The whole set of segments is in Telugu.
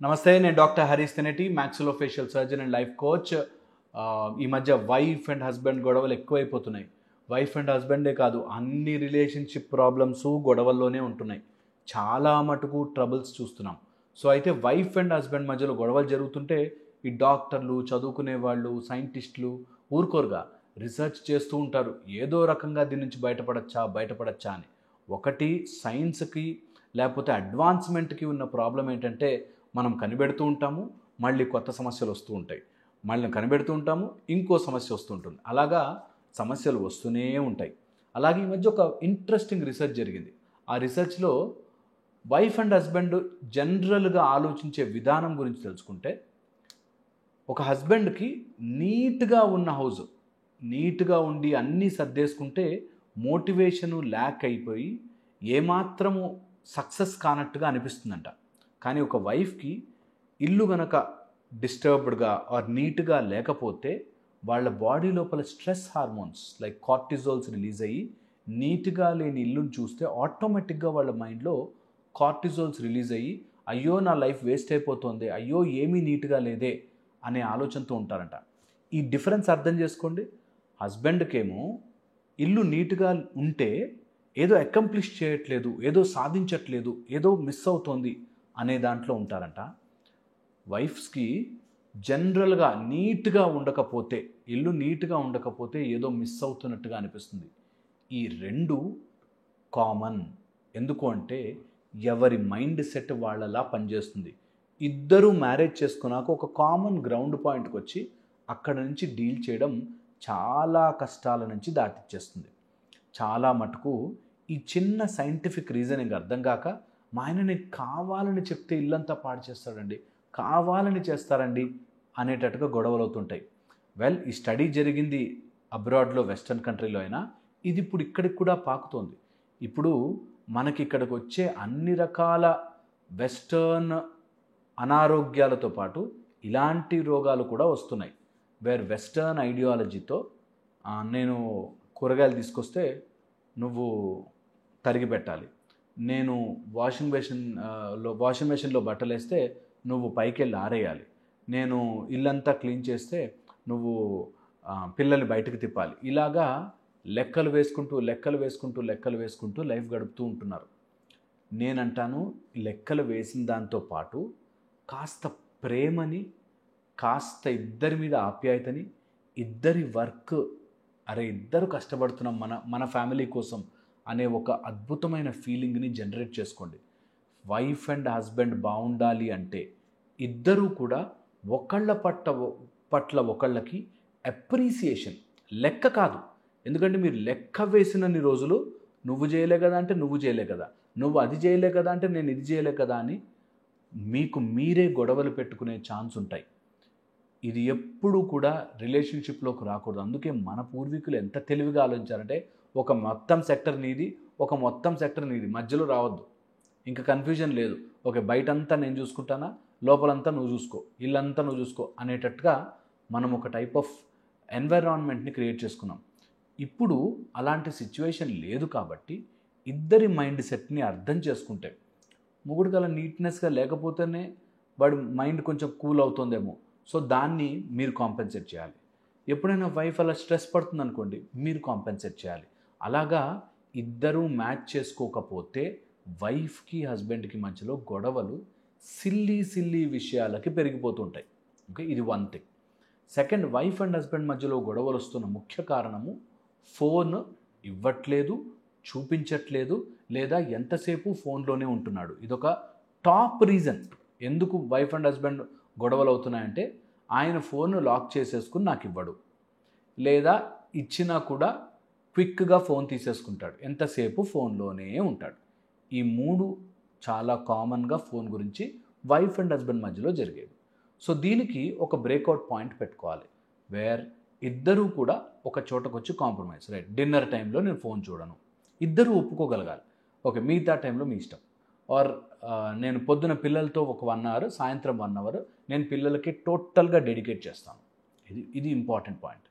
నమస్తే, నేను doctor Harish Teneti, maxillofacial surgeon and life coach. ఈ మధ్య వైఫ్ అండ్ హస్బెండ్ గొడవలు ఎక్కువైపోతున్నాయి. వైఫ్ అండ్ హస్బెండే కాదు, అన్ని రిలేషన్షిప్ ప్రాబ్లమ్స్ గొడవల్లోనే ఉంటున్నాయి. చాలా మటుకు ట్రబుల్స్ చూస్తున్నాం. సో అయితే వైఫ్ అండ్ హస్బెండ్ మధ్యలో గొడవలు జరుగుతుంటే ఈ డాక్టర్లు, చదువుకునే వాళ్ళు, సైంటిస్టులు ఊరుకోరుగా రీసెర్చ్ చేస్తూ ఉంటారు. ఏదో రకంగా దీని నుంచి బయటపడచ్చా అని. ఒకటి సైన్స్కి లేకపోతే అడ్వాన్స్మెంట్కి ఉన్న ప్రాబ్లం ఏంటంటే, మనం కనిపెడుతూ ఉంటాము, మళ్ళీ కొత్త సమస్యలు వస్తూ ఉంటాయి. మళ్ళీ కనిపెడుతూ ఉంటాము, ఇంకో సమస్య వస్తుంటుంది. అలాగా సమస్యలు వస్తూనే ఉంటాయి. అలాగే ఈ మధ్య ఒక ఇంట్రెస్టింగ్ రీసెర్చ్ జరిగింది. ఆ రీసెర్చ్లో వైఫ్ అండ్ హస్బెండ్ జనరల్గా ఆలోచించే విధానం గురించి తెలుసుకుంటే, ఒక హస్బెండ్కి నీట్గా ఉన్న హౌస్, నీట్గా ఉండి అన్నీ సర్దేసుకుంటే మోటివేషను ల్యాక్ అయిపోయి ఏమాత్రము సక్సెస్ కానట్టుగా అనిపిస్తుందంట. కానీ ఒక వైఫ్కి ఇల్లు గనక డిస్టర్బ్డ్గా ఆర్ నీట్గా లేకపోతే వాళ్ళ బాడీ లోపల స్ట్రెస్ హార్మోన్స్ లైక్ కార్టిజోల్స్ రిలీజ్ అయ్యి, నీట్గా లేని ఇల్లుని చూస్తే ఆటోమేటిక్గా వాళ్ళ మైండ్లో కార్టిజోల్స్ రిలీజ్ అయ్యి, అయ్యో నా లైఫ్ వేస్ట్ అయిపోతుంది, అయ్యో ఏమీ నీట్గా లేదే అనే ఆలోచనతో ఉంటారంట. ఈ డిఫరెన్స్ అర్థం చేసుకోండి. హస్బెండ్కేమో ఇల్లు నీట్గా ఉంటే ఏదో అకంప్లిష్ చేయట్లేదు, ఏదో సాధించట్లేదు, ఏదో మిస్ అవుతోంది అనే దాంట్లో ఉంటారంట. వైఫ్స్కి జనరల్గా నీట్గా ఉండకపోతే, ఇల్లు నీట్గా ఉండకపోతే ఏదో మిస్ అవుతున్నట్టుగా అనిపిస్తుంది. ఈ రెండు కామన్. ఎందుకు అంటే ఎవరి మైండ్ సెట్ వాళ్ళలా పనిచేస్తుంది. ఇద్దరూ మ్యారేజ్ చేసుకున్నాక ఒక కామన్ గ్రౌండ్ పాయింట్కి వచ్చి అక్కడ నుంచి డీల్ చేయడం చాలా కష్టాల నుంచి దాటిచ్చేస్తుంది. చాలా మటుకు ఈ చిన్న సైంటిఫిక్ రీజనింగ్ అర్థం కాక, మా ఆయనని కావాలని చెప్తే ఇల్లంతా పాడు చేస్తాడండి, కావాలని చేస్తారండి అనేటట్టుగా గొడవలు అవుతుంటాయి. వెల్, ఈ స్టడీ జరిగింది అబ్రాడ్లో, వెస్టర్న్ కంట్రీలో అయినా ఇది ఇప్పుడు ఇక్కడికి కూడా పాకుతోంది. ఇప్పుడు మనకి ఇక్కడికి వచ్చే అన్ని రకాల వెస్టర్న్ అనారోగ్యాలతో పాటు ఇలాంటి రోగాలు కూడా వస్తున్నాయి. వెస్టర్న్ ఐడియాలజీతో నేను కూరగాయలు తీసుకొస్తే నువ్వు తరిగి పెట్టాలి, నేను వాషింగ్ మెషిన్లో బట్టలు వేస్తే నువ్వు పైకి వెళ్ళి ఆరేయాలి, నేను ఇల్లంతా క్లీన్ చేస్తే నువ్వు పిల్లల్ని బయటకు తిప్పాలి. ఇలాగా లెక్కలు వేసుకుంటూ లైఫ్ గడుపుతూ ఉంటున్నారు. నేనంటాను, లెక్కలు వేసిన దాంతో పాటు కాస్త ప్రేమని, కాస్త ఇద్దరి మీద ఆప్యాయతని, ఇద్దరి వర్క్, అరే ఇద్దరు కష్టపడుతున్నాం మన ఫ్యామిలీ కోసం అనే ఒక అద్భుతమైన ఫీలింగ్ని జనరేట్ చేసుకోండి. వైఫ్ అండ్ హస్బెండ్ బాగుండాలి అంటే ఇద్దరూ కూడా ఒకళ్ళ పట్ల ఒకళ్ళకి అప్రిసియేషన్, లెక్క కాదు. ఎందుకంటే మీరు లెక్క వేసినన్ని రోజులు నువ్వు చేయలే కదా అంటే నువ్వు చేయలే కదా, నువ్వు అది చేయలే కదా అంటే నేను ఇది చేయలే కదా అని మీకు మీరే గొడవలు పెట్టుకునే ఛాన్స్ ఉంటాయి. ఇది ఎప్పుడు కూడా రిలేషన్షిప్లోకి రాకూడదు. అందుకే మన పూర్వీకులు ఎంత తెలివిగా ఆలోచించారంటే, ఒక మొత్తం సెక్టర్ నీది, ఒక మొత్తం సెక్టర్ నీది, మధ్యలో రావద్దు, ఇంకా కన్ఫ్యూజన్ లేదు. ఓకే, బయటంతా నేను చూసుకుంటానా, లోపలంతా నువ్వు చూసుకో, ఇల్లంతా నువ్వు చూసుకో అనేటట్టుగా మనం ఒక టైప్ ఆఫ్ ఎన్వైరాన్మెంట్ని క్రియేట్ చేసుకున్నాం. ఇప్పుడు అలాంటి సిచ్యువేషన్ లేదు కాబట్టి ఇద్దరి మైండ్ సెట్ని అర్థం చేసుకుంటే, మొగుడు గల నీట్నెస్గా లేకపోతేనే వాడి మైండ్ కొంచెం కూల్ అవుతుందేమో, సో దాన్ని మీరు కాంపెన్సేట్ చేయాలి. ఎప్పుడైనా వైఫ్ అలా స్ట్రెస్ పడుతుంది అనుకోండి, మీరు కాంపెన్సేట్ చేయాలి. అలాగా ఇద్దరూ మ్యాచ్ చేసుకోకపోతే వైఫ్కి హస్బెండ్కి మధ్యలో గొడవలు సిల్లీ విషయాలకి పెరిగిపోతుంటాయి. ఓకే, ఇది one thing. Second, wife and husband మధ్యలో గొడవలు వస్తున్న ముఖ్య కారణము ఫోన్ ఇవ్వట్లేదు, చూపించట్లేదు, లేదా ఎంతసేపు ఫోన్లోనే ఉంటున్నాడు. ఇదొక టాప్ రీజన్ ఎందుకు వైఫ్ అండ్ హస్బెండ్ గొడవలు అవుతున్నాయంటే, ఆయన ఫోన్ లాక్ చేసేసుకుని నాకు ఇవ్వడు, లేదా ఇచ్చినా కూడా క్విక్గా ఫోన్ తీసేసుకుంటాడు, ఎంతసేపు ఫోన్లోనే ఉంటాడు. ఈ మూడు చాలా కామన్గా ఫోన్ గురించి వైఫ్ అండ్ హస్బెండ్ మధ్యలో జరిగేది. సో దీనికి ఒక బ్రేక్అవుట్ పాయింట్ పెట్టుకోవాలి, వేర్ ఇద్దరూ కూడా ఒక చోటకు వచ్చి కాంప్రమైజ్. రైట్, డిన్నర్ టైంలో నేను ఫోన్ చూడను, ఇద్దరూ ఒప్పుకోగలగాలి. ఓకే, మిగతా టైంలో మీ ఇష్టం. ఆర్ నేను పొద్దున పిల్లలతో ఒక 1 అవర్, సాయంత్రం 1 అవర్ నేను పిల్లలకి టోటల్గా డెడికేట్ చేస్తాను. ఇది ఇంపార్టెంట్ పాయింట్.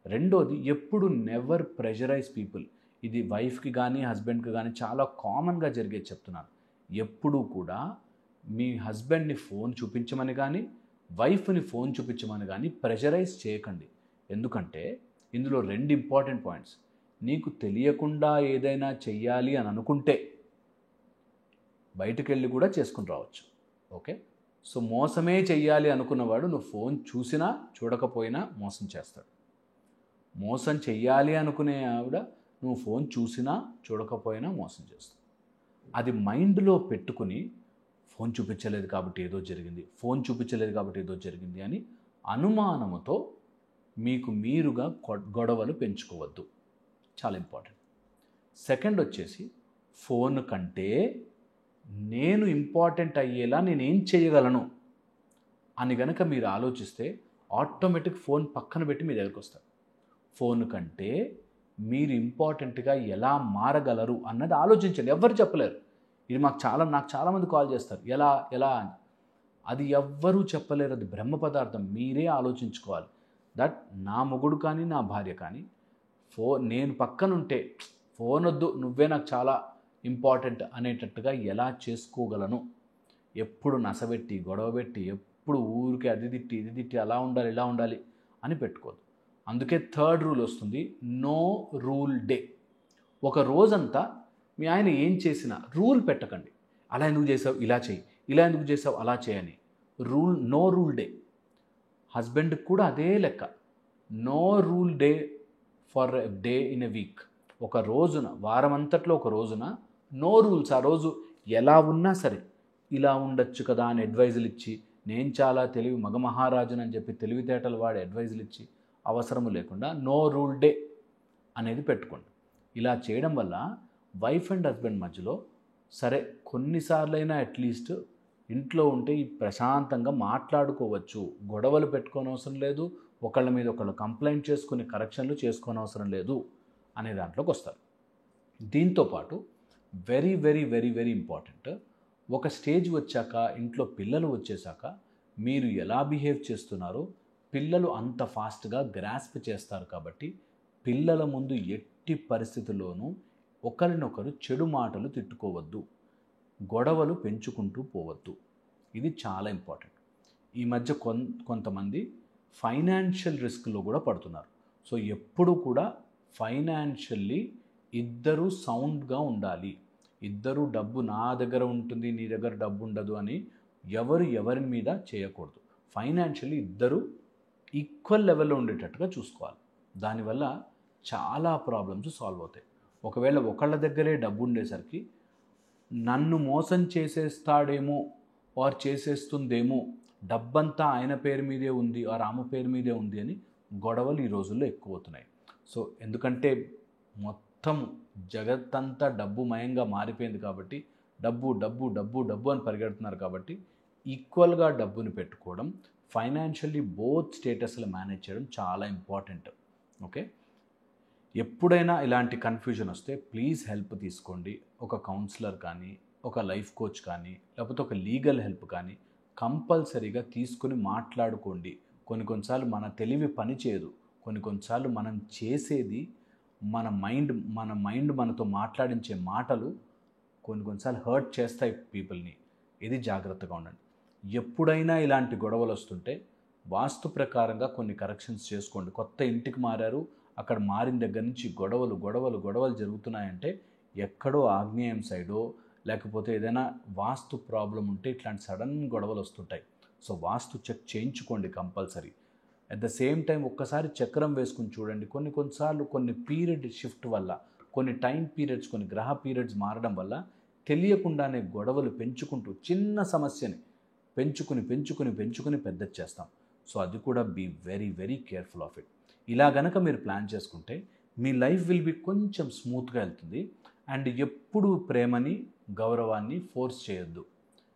రెండోది, ఎప్పుడు నెవర్ ప్రెషరైజ్ పీపుల్. ఇది వైఫ్కి కానీ హస్బెండ్కి కానీ చాలా కామన్గా జరిగేది చెప్తున్నాను. ఎప్పుడూ కూడా మీ హస్బెండ్ని ఫోన్ చూపించమని కానీ వైఫ్ని ఫోన్ చూపించమని కానీ ప్రెషరైజ్ చేయకండి. ఎందుకంటే ఇందులో 2 ఇంపార్టెంట్ పాయింట్స్. నీకు తెలియకుండా ఏదైనా చెయ్యాలి అని అనుకుంటే బయటకు వెళ్ళి కూడా చేసుకుని రావచ్చు. ఓకే, సో మోసమే చెయ్యాలి అనుకున్నవాడు నువ్వు ఫోన్ చూసినా చూడకపోయినా మోసం చేస్తాడు. మోసం చెయ్యాలి అనుకునే ఆవిడ నువ్వు ఫోన్ చూసినా చూడకపోయినా మోసం చేస్తాడు. అది మైండ్లో పెట్టుకుని ఫోన్ చూపించలేదు కాబట్టి ఏదో జరిగింది, ఫోన్ చూపించలేదు కాబట్టి ఏదో జరిగింది అని అనుమానముతో మీకు మీరుగా గొడవలు పెంచుకోవద్దు. చాలా ఇంపార్టెంట్. సెకండ్ వచ్చేసి ఫోన్ కంటే నేను ఇంపార్టెంట్ అయ్యేలా నేనేం చేయగలను అని కనుక మీరు ఆలోచిస్తే ఆటోమేటిక్ ఫోన్ పక్కన పెట్టి మీ దగ్గరికి వస్తారు. ఫోన్ కంటే మీరు ఇంపార్టెంట్గా ఎలా మారగలరు అన్నది ఆలోచించండి. ఎవరు చెప్పలేరు. ఇది నాకు చాలామంది కాల్ చేస్తారు, ఎలా అని. అది ఎవ్వరూ చెప్పలేరు. అది బ్రహ్మ పదార్థం. మీరే ఆలోచించుకోవాలి. దట్ నా మొగుడు కానీ నా భార్య కానీ నేను పక్కనుంటే ఫోన్ వద్దు, నువ్వే నాకు చాలా ఇంపార్టెంట్ అనేటట్టుగా ఎలా చేసుకోగలను. ఎప్పుడు నసబెట్టి గొడవ పెట్టి ఎప్పుడు ఊరికే అది తిట్టి ఇది తిట్టి అలా ఉండాలి ఇలా ఉండాలి అని పెట్టుకోదు. అందుకే 3rd రూల్ వస్తుంది, నో రూల్ డే. ఒక రోజంతా మీ ఆయన ఏం చేసినా రూల్ పెట్టకండి. అలా ఎందుకు చేసావు, ఇలా చేయి, ఇలా ఎందుకు చేసావు, అలా చేయని. No rule day. హస్బెండ్కి కూడా అదే లెక్క. No rule day for a day in a week. ఒక రోజున, వారం అంతట్లో ఒక రోజున నో రూల్స్. ఆ రోజు ఎలా ఉన్నా సరే ఇలా ఉండొచ్చు కదా అని అడ్వైజులు ఇచ్చి, నేను చాలా మగ మహారాజుని అని చెప్పి తెలివితేటలు వాడి అడ్వైజులు ఇచ్చి అవసరము లేకుండా నో రూల్ డే అనేది పెట్టుకోండి. ఇలా చేయడం వల్ల వైఫ్ అండ్ హస్బెండ్ మధ్యలో సరే కొన్నిసార్లైనా అట్లీస్ట్ ఇంట్లో ఉంటే ఈ ప్రశాంతంగా మాట్లాడుకోవచ్చు. గొడవలు పెట్టుకోని అవసరం లేదు, ఒకళ్ళ మీద ఒకళ్ళు కంప్లైంట్ చేసుకుని కరెక్షన్లు చేసుకోని అవసరం లేదు అనే దాంట్లోకి వస్తారు. దీంతోపాటు very very very very important, ఒక స్టేజ్ వచ్చాక, ఇంట్లో పిల్లలు వచ్చేసాక మీరు ఎలా బిహేవ్ చేస్తున్నారో పిల్లలు అంత ఫాస్ట్గా గ్రాస్ప్ చేస్తారు. కాబట్టి పిల్లల ముందు ఎట్టి పరిస్థితుల్లోనూ ఒకరినొకరు చెడు మాటలు తిట్టుకోవద్దు, గొడవలు పెంచుకుంటూ పోవద్దు. ఇది చాలా ఇంపార్టెంట్. ఈ మధ్య కొంతమంది ఫైనాన్షియల్ రిస్క్లో కూడా పడుతున్నారు. సో ఎప్పుడు కూడా ఫైనాన్షియల్లీ ఇద్దరు సౌండ్గా ఉండాలి. ఇద్దరు డబ్బు నా దగ్గర ఉంటుంది నీ దగ్గర డబ్బు ఉండదు అని ఎవరి మీద చేయకూడదు. ఫైనాన్షియల్లీ ఇద్దరు ఈక్వల్ లెవెల్లో ఉండేటట్టుగా చూసుకోవాలి. దానివల్ల చాలా ప్రాబ్లమ్స్ సాల్వ్ అవుతాయి. ఒకవేళ ఒకళ్ళ దగ్గరే డబ్బు ఉండేసరికి నన్ను మోసం చేసేస్తాడేమో ఆర్ చేసేస్తుందేమో, డబ్బంతా ఆయన పేరు మీదే ఉంది ఆర్ ఆమె పేరు మీదే ఉంది అని గొడవలు ఈ రోజుల్లో ఎక్కువ అవుతున్నాయి. సో ఎందుకంటే మొత్తం జగత్తంతా డబ్బుమయంగా మారిపోయింది కాబట్టి డబ్బు డబ్బు డబ్బు డబ్బు అని పరిగెడుతున్నారు. కాబట్టి ఈక్వల్గా డబ్బుని పెట్టుకోవడం, ఫైనాన్షియల్లీ బోత్ స్టేటస్లు మేనేజ్ చేయడం చాలా ఇంపార్టెంట్. ఓకే, ఎప్పుడైనా ఇలాంటి కన్ఫ్యూజన్ వస్తే ప్లీజ్ హెల్ప్ తీసుకోండి. ఒక కౌన్సిలర్ కానీ, ఒక లైఫ్ కోచ్ కానీ, లేకపోతే ఒక లీగల్ హెల్ప్ కానీ కంపల్సరీగా తీసుకుని మాట్లాడుకోండి. కొన్నిసార్లు మన తెలివి పనిచేయదు. కొన్నిసార్లు మనం చేసేది మన మైండ్ మనతో మాట్లాడించే మాటలు కొన్నిసార్లు హర్ట్ చేస్తాయి పీపుల్ని. ఇది జాగ్రత్తగా ఉండండి. ఎప్పుడైనా ఇలాంటి గొడవలు వస్తుంటే వాస్తు ప్రకారంగా కొన్ని కరెక్షన్స్ చేసుకోండి. కొత్త ఇంటికి మారారు, అక్కడ మారిన దగ్గర నుంచి గొడవలు జరుగుతున్నాయంటే ఎక్కడో ఆగ్నేయం సైడో లేకపోతే ఏదైనా వాస్తు ప్రాబ్లం ఉంటే ఇట్లాంటి సడన్ గొడవలు వస్తుంటాయి. సో వాస్తు చెక్ చేయించుకోండి compulsory. At the same time ఒక్కసారి చక్రం వేసుకుని చూడండి. కొన్నిసార్లు కొన్ని పీరియడ్ షిఫ్ట్ వల్ల, కొన్ని టైం పీరియడ్స్, కొన్ని గ్రహ పీరియడ్స్ మారడం వల్ల తెలియకుండానే గొడవలు పెంచుకుంటూ చిన్న సమస్యని పెంచుకుని పెద్ద చేస్తాం. సో అది కూడా be very very careful of it. ఇలా గనక మీరు ప్లాన్ చేసుకుంటే మీ లైఫ్ విల్ బి కొంచెం స్మూత్గా వెళ్తుంది. అండ్ ఎప్పుడు ప్రేమని గౌరవాన్ని ఫోర్స్ చేయొద్దు.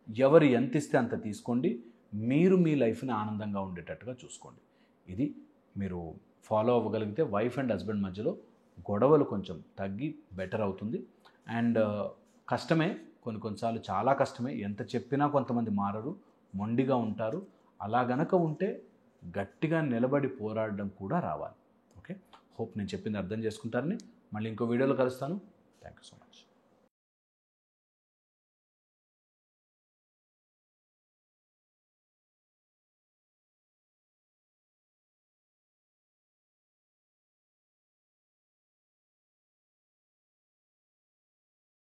ఎవరు ఎంత ఇస్తే అంత తీసుకోండి. మీరు మీ లైఫ్ని ఆనందంగా ఉండేటట్టుగా చూసుకోండి. ఇది మీరు ఫాలో అవ్వగలిగితే వైఫ్ అండ్ హస్బెండ్ మధ్యలో గొడవలు కొంచెం తగ్గి బెటర్ అవుతుంది. అండ్ కష్టమే, కొన్నిసార్లు చాలా కష్టమే. ఎంత చెప్పినా కొంతమంది మారరు, మొండిగా ఉంటారు. అలా గనక ఉంటే గట్టిగా నిలబడి పోరాడడం కూడా రావాలి. ఓకే, హోప్ నేను చెప్పింది అర్థం చేసుకుంటారని. మళ్ళీ ఇంకో వీడియోలో కలుస్తాను. Thank you so much.